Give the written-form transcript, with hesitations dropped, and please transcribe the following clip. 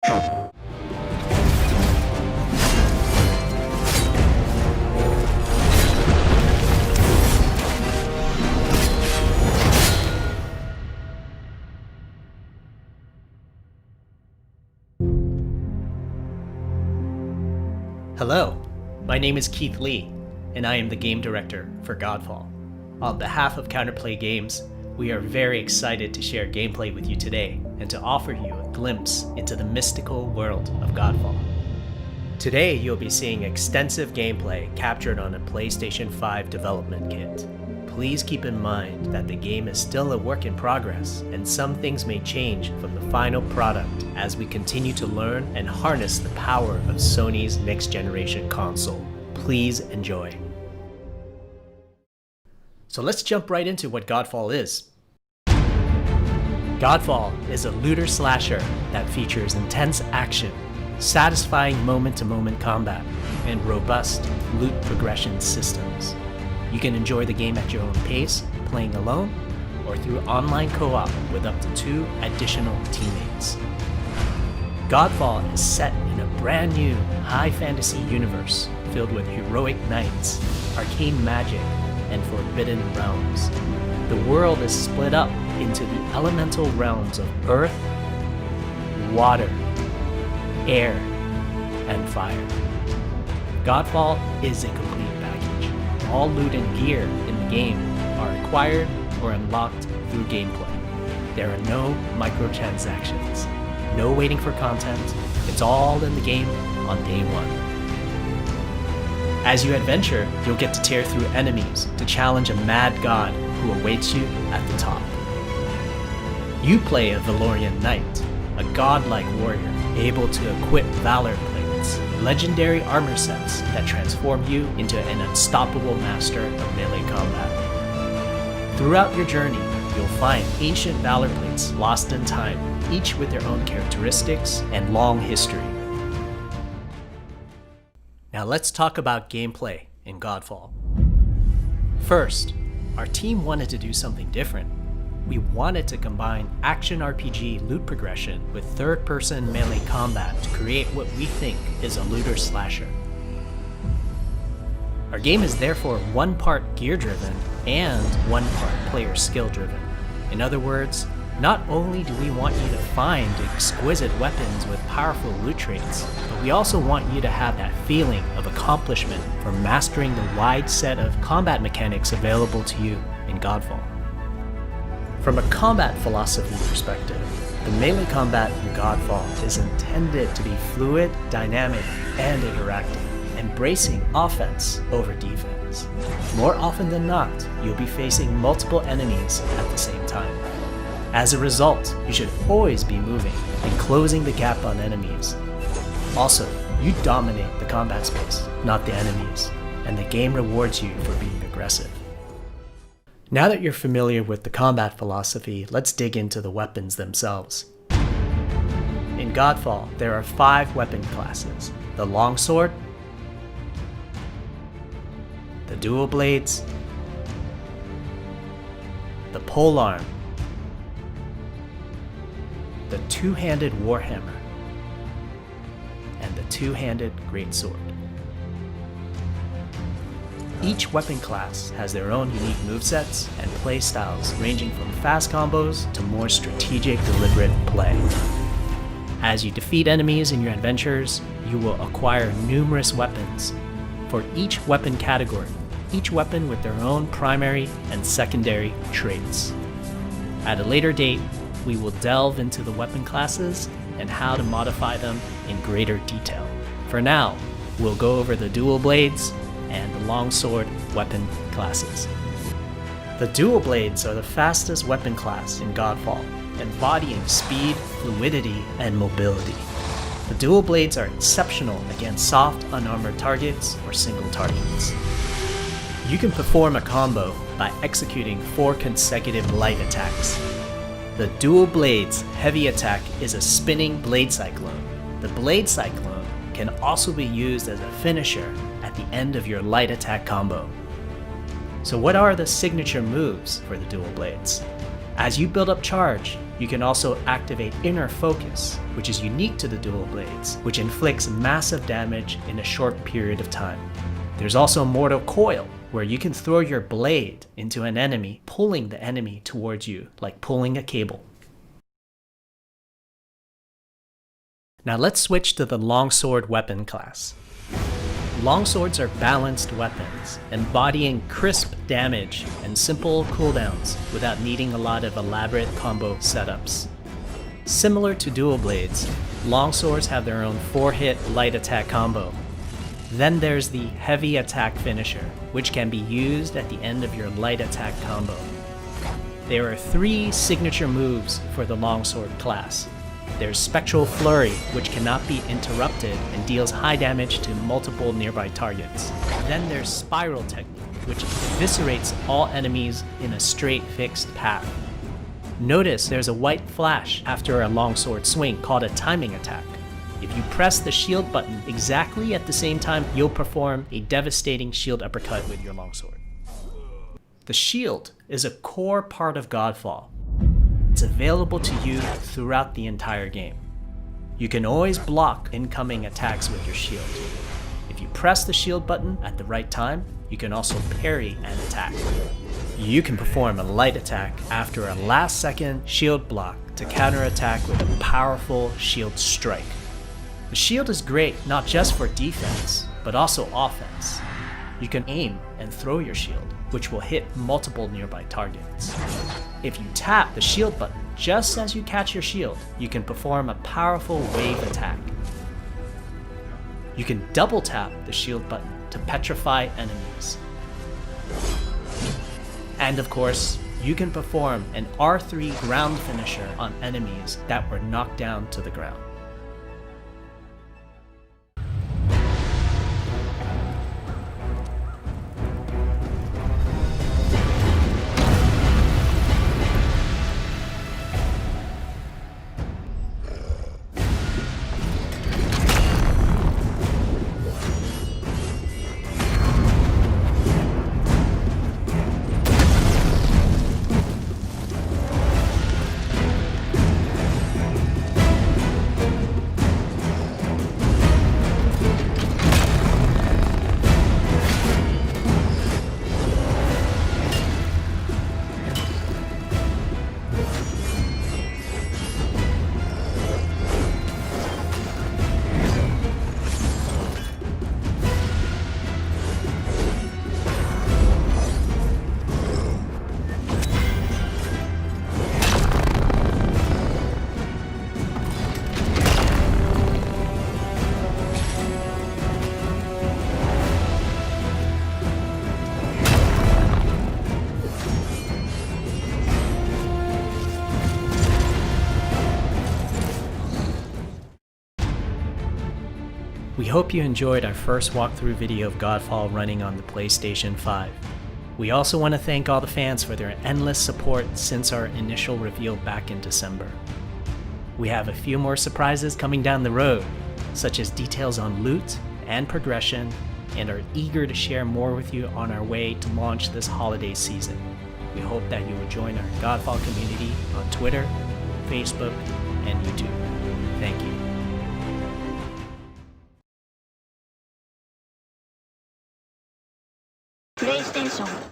Hello, my name is Keith Lee, and I am the game director for Godfall. On behalf of Counterplay Games, we are very excited to share gameplay with you today and to offer you a glimpse into the mystical world of Godfall. Today, you'll be seeing extensive gameplay captured on a PlayStation 5 development kit. Please keep in mind that the game is still a work in progress, and some things may change from the final product as we continue to learn and harness the power of Sony's next-generation console. Please enjoy. So let's jump right into what Godfall is. Godfall is a looter slasher that features intense action, satisfying moment-to-moment combat, and robust loot progression systems. You can enjoy the game at your own pace, playing alone, or through online co-op with up to 2 additional teammates. Godfall is set in a brand new high fantasy universe filled with heroic knights, arcane magic, and forbidden realms. The world is split up into the elemental realms of earth, water, air, and fire. Godfall is a complete package. All loot and gear in the game are acquired or unlocked through gameplay. There are no microtransactions, no waiting for content. It's all in the game on day one. As you adventure, you'll get to tear through enemies to challenge a mad god who awaits you at the top. You play a Valorian knight, a godlike warrior able to equip valor plates, legendary armor sets that transform you into an unstoppable master of melee combat. Throughout your journey, you'll find ancient valor plates lost in time, each with their own characteristics and long history. Now let's talk about gameplay in Godfall. First, our team wanted to do something different. We wanted to combine action RPG loot progression with third-person melee combat to create what we think is a looter slasher. Our game is therefore one part gear-driven and one part player skill-driven. In other words, not only do we want you to find exquisite weapons with powerful loot traits, but we also want you to have that feeling of accomplishment for mastering the wide set of combat mechanics available to you in Godfall. From a combat philosophy perspective, the melee combat in Godfall is intended to be fluid, dynamic, and interactive, embracing offense over defense. More often than not, you'll be facing multiple enemies at the same time. As a result, you should always be moving and closing the gap on enemies. Also, you dominate the combat space, not the enemies, and the game rewards you for being aggressive. Now that you're familiar with the combat philosophy, let's dig into the weapons themselves. In Godfall, there are 5 weapon classes: the longsword, the dual blades, the polearm, the two-handed warhammer, and the two-handed greatsword. Each weapon class has their own unique movesets and playstyles, ranging from fast combos to more strategic, deliberate play. As you defeat enemies in your adventures, you will acquire numerous weapons. For each weapon category, each weapon with their own primary and secondary traits. At a later date, we will delve into the weapon classes and how to modify them in greater detail. For now, we'll go over the dual blades and the longsword weapon classes. The dual blades are the fastest weapon class in Godfall, embodying speed, fluidity, and mobility. The dual blades are exceptional against soft, unarmored targets or single targets. You can perform a combo by executing 4 consecutive light attacks. The dual blades heavy attack is a spinning blade cyclone. The blade cyclone can also be used as a finisher at the end of your light attack combo. So what are the signature moves for the dual blades? As you build up charge, You can also activate Inner Focus, which is unique to the dual blades, which inflicts massive damage in a short period of time. There's also Mortal Coil, where you can throw your blade into an enemy, pulling the enemy towards you, like pulling a cable. Now let's switch to the longsword weapon class. Longswords are balanced weapons, embodying crisp damage and simple cooldowns without needing a lot of elaborate combo setups. Similar to dual blades, longswords have their own 4-hit light attack combo. Then there's the heavy attack finisher, which can be used at the end of your light attack combo. There are 3 signature moves for the longsword class. There's Spectral Flurry, which cannot be interrupted and deals high damage to multiple nearby targets. Then there's Spiral Technique, which eviscerates all enemies in a straight fixed path. Notice there's a white flash after a longsword swing called a timing attack. If you press the shield button exactly at the same time, you'll perform a devastating shield uppercut with your longsword. The shield is a core part of Godfall. It's available to you throughout the entire game. You can always block incoming attacks with your shield. If you press the shield button at the right time, you can also parry an attack. You can perform a light attack after a last-second shield block to counterattack with a powerful shield strike. The shield is great not just for defense, but also offense. You can aim and throw your shield, which will hit multiple nearby targets. If you tap the shield button just as you catch your shield, you can perform a powerful wave attack. You can double tap the shield button to petrify enemies. And of course, you can perform an R3 ground finisher on enemies that were knocked down to the ground. We hope you enjoyed our first walkthrough video of Godfall running on the PlayStation 5. We also want to thank all the fans for their endless support since our initial reveal back in December. We have a few more surprises coming down the road, such as details on loot and progression, and are eager to share more with you on our way to launch this holiday season. We hope that you will join our Godfall community on Twitter, Facebook, and YouTube. Thank you. PlayStation